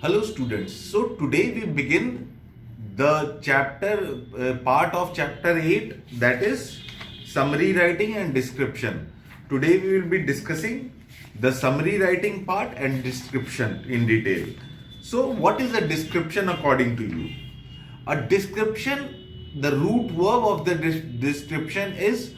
Hello students. So today we begin the chapter part of chapter 8, that is summary writing and description. Today we will be discussing the summary writing part and description in detail. So what is a description according to you? A description, the root verb of the description is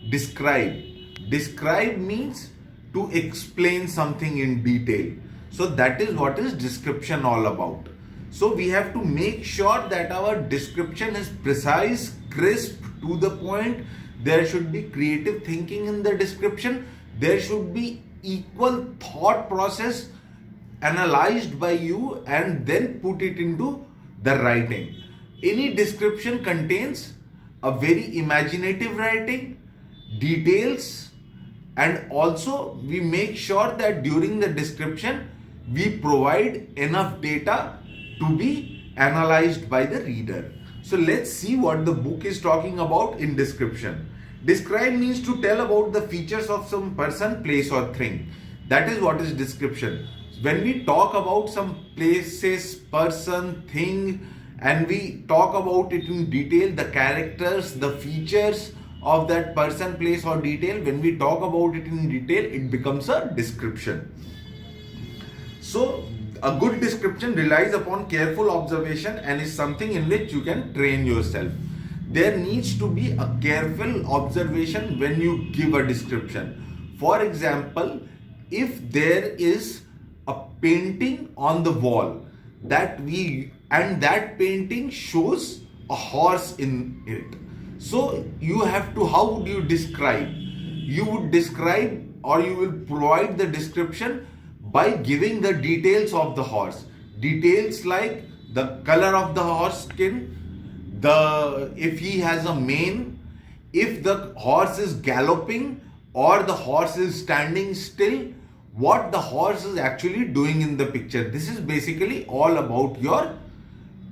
describe. Describe means to explain something in detail. So that is what is description all about. So we have to make sure that our description is precise, crisp, to the point. There should be creative thinking in the description. There should be equal thought process analyzed by you and then put it into the writing. Any description contains a very imaginative writing, details, and also we make sure that during the description we provide enough data to be analyzed by the reader. So let's see what the book is talking about in description. Describe means to tell about the features of some person, place or thing. That is what is description. When we talk about some places, person, thing, and we talk about it in detail, the characters, the features of that person, place or detail, when we talk about it in detail, it becomes a description. So a good description relies upon careful observation and is something in which you can train yourself. There needs to be a careful observation when you give a description. For example, if there is a painting on the wall that painting shows a horse in it. So you have to, how would you describe? You would describe, or you will provide the description by giving the details of the horse. Details like the color of the horse skin, if he has a mane, if the horse is galloping or the horse is standing still, what the horse is actually doing in the picture. This is basically all about your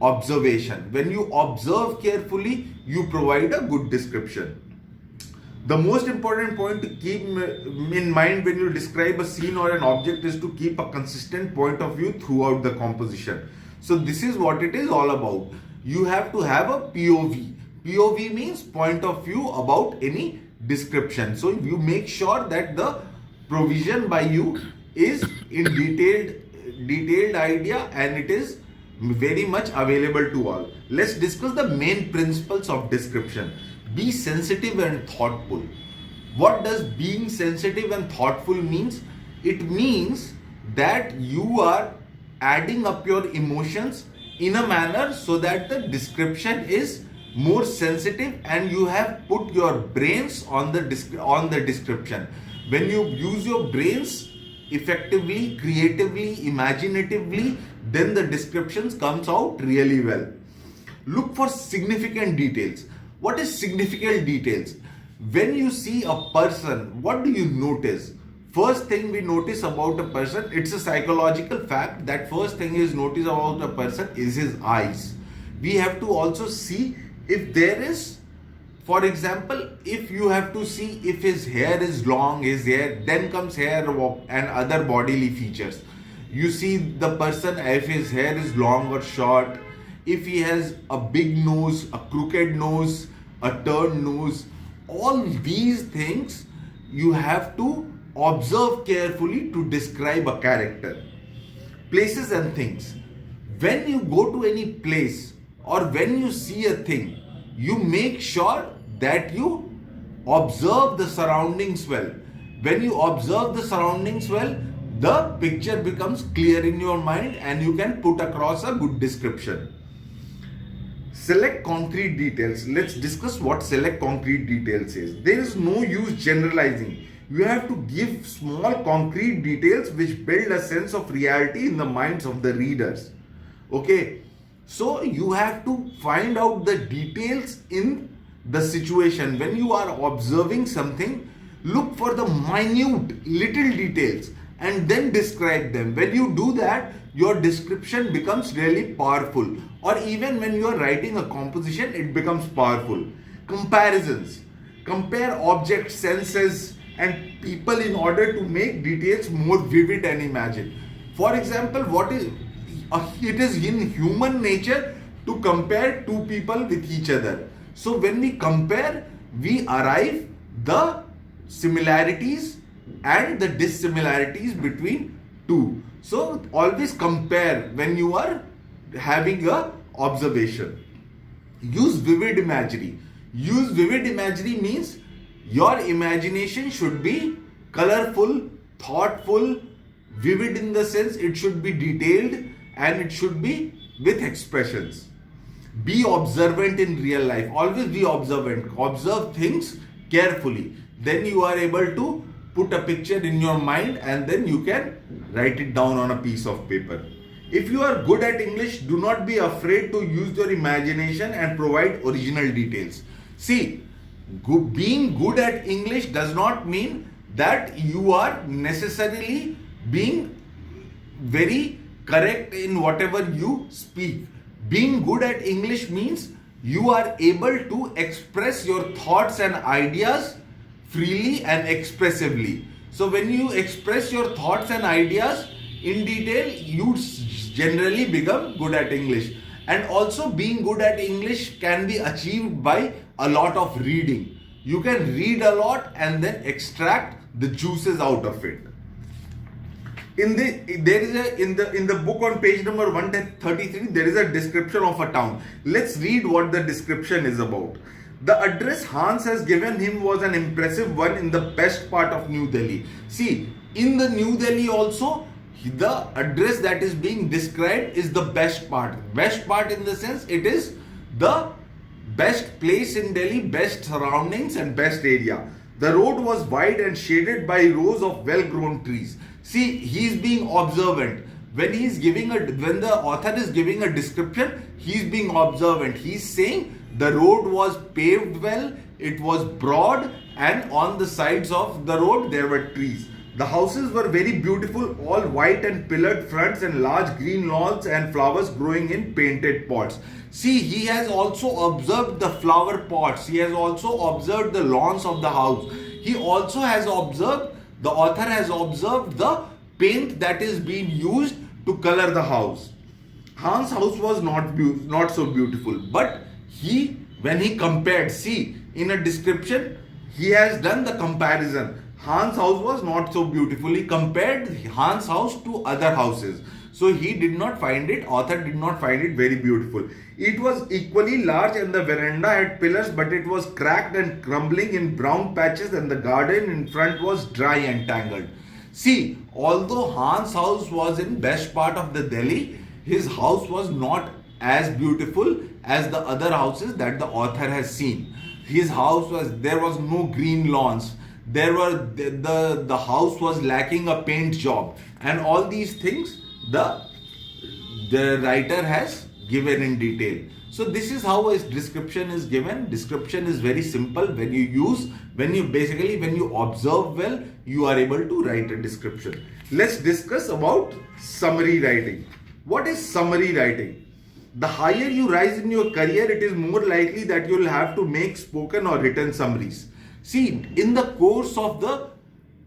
observation. When you observe carefully, you provide a good description. The most important point to keep in mind when you describe a scene or an object is to keep a consistent point of view throughout the composition. So this is what it is all about. You have to have a POV. POV means point of view about any description. So you make sure that the provision by you is in detailed idea and it is very much available to all. Let's discuss the main principles of description. Be sensitive and thoughtful. What does being sensitive and thoughtful means? It means that you are adding up your emotions in a manner so that the description is more sensitive and you have put your brains on the description. When you use your brains effectively, creatively, imaginatively, then the descriptions comes out really well. Look for significant details. What is significant details? When you see a person, what do you notice? First thing we notice about a person, it's a psychological fact that first thing is notice about a person is his eyes. We have to also see if there is, for example, if you have to see if his hair is long, then comes hair and other bodily features. You see the person if his hair is long or short, if he has a big nose, a crooked nose, a turned nose, all these things you have to observe carefully to describe a character. Places and things. When you go to any place or when you see a thing, you make sure that you observe the surroundings well. When you observe the surroundings well, the picture becomes clear in your mind and you can put across a good description. Select concrete details. Let's discuss what select concrete details is. There is no use generalizing. You have to give small concrete details which build a sense of reality in the minds of the readers. Okay, so you have to find out the details in the situation. When you are observing something, look for the minute little details and then describe them. When you do that, your description becomes really powerful. Or even when you are writing a composition, it becomes powerful. Comparisons. Compare objects, senses, and people in order to make details more vivid and imagined. For example, it is in human nature to compare two people with each other. So when we compare, we arrive the similarities and the dissimilarities between two. So always compare when you are having a observation. Use vivid imagery. Use vivid imagery means your imagination should be colorful, thoughtful, vivid in the sense it should be detailed and it should be with expressions. Be observant in real life. Always be observant. Observe things carefully. Then you are able to put a picture in your mind and then you can write it down on a piece of paper. If you are good at English, do not be afraid to use your imagination and provide original details. See, being good at English does not mean that you are necessarily being very correct in whatever you speak. Being good at English means you are able to express your thoughts and ideas freely and expressively. So when you express your thoughts and ideas in detail, you generally become good at English. And also being good at English can be achieved by a lot of reading. You can read a lot and then extract the juices out of it. In the book on page number 133, there is a description of a town. Let's read what the description is about. The address Hans has given him was an impressive one in the best part of New Delhi. See, in the New Delhi also, the address that is being described is the best part. Best part in the sense it is the best place in Delhi, best surroundings and best area. The road was wide and shaded by rows of well-grown trees. See, he is being observant. When the author is giving a description, he is being observant. He is saying the road was paved well, it was broad, and on the sides of the road there were trees. The houses were very beautiful, all white and pillared fronts and large green lawns and flowers growing in painted pots. See, he has also observed the flower pots. He has also observed the lawns of the house. He also has observed, the author has observed the paint that is being used to color the house. Hans' house was not so beautiful, but when he compared, see, in a description, he has done the comparison. Hans' house was not so beautiful. He compared Hans' house to other houses. So author did not find it very beautiful. It was equally large and the veranda had pillars, but it was cracked and crumbling in brown patches and the garden in front was dry and tangled. See, although Hans' house was in best part of the Delhi, his house was not as beautiful as the other houses that the author has seen. There was no green lawns. The house was lacking a paint job, and all these things the writer has given in detail. So this is how a description is given. Description is very simple. When you observe well, you are able to write a description. Let's discuss about summary writing. What is summary writing? The higher you rise in your career, it is more likely that you will have to make spoken or written summaries. See, in the course of the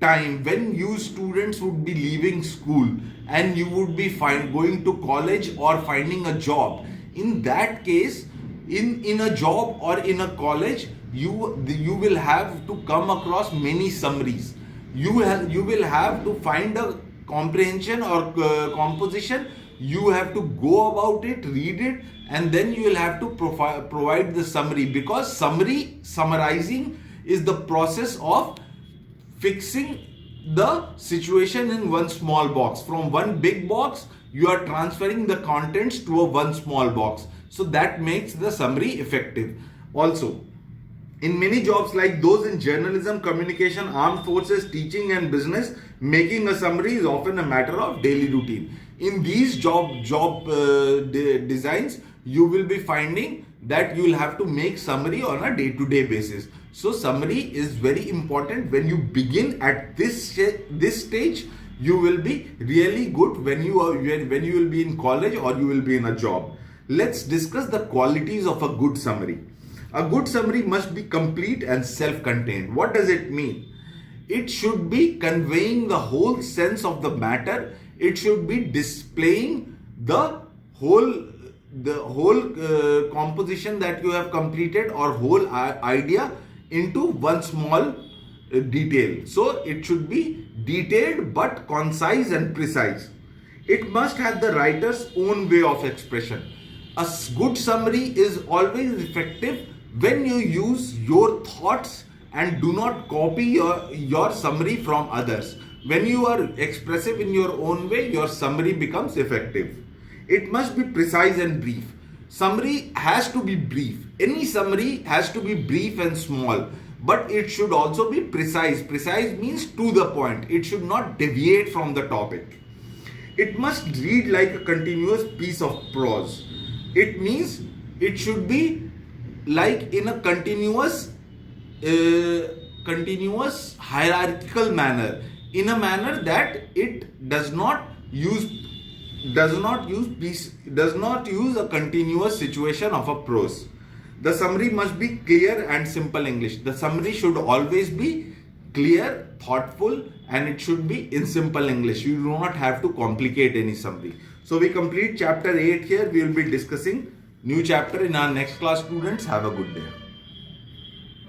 time when you students would be leaving school and you would be going to college or finding a job, in that case, in a job or in a college, you will have to come across many summaries. You will have to find a comprehension or composition. You have to go about it, read it, and then you will have to provide the summary, because summarizing is the process of fixing the situation in one small box. From one big box, you are transferring the contents to one small box. So that makes the summary effective. Also, in many jobs like those in journalism, communication, armed forces, teaching and business, making a summary is often a matter of daily routine. In these job designs, you will be finding that you will have to make summary on a day-to-day basis. So summary is very important. When you begin at this stage, you will be really good when you will be in college or you will be in a job. Let's discuss the qualities of a good summary. A good summary must be complete and self-contained. What does it mean? It should be conveying the whole sense of the matter. It should be displaying the whole composition that you have completed or whole idea into one small detail. So it should be detailed but concise and precise. It must have the writer's own way of expression. A good summary is always effective when you use your thoughts and do not copy your summary from others. When you are expressive in your own way, your summary becomes effective. It must be precise and brief. Summary has to be brief. Any summary has to be brief and small, but it should also be precise. Precise means to the point. It should not deviate from the topic. It must read like a continuous piece of prose. It means it should be like in a continuous hierarchical manner, in a manner that it does not use a continuous situation of a prose. The summary must be clear and simple English. The summary should always be clear, thoughtful, and it should be in simple English. You do not have to complicate any summary. So we complete chapter 8 here. We will be discussing new chapter in our next class, students. Have a good day.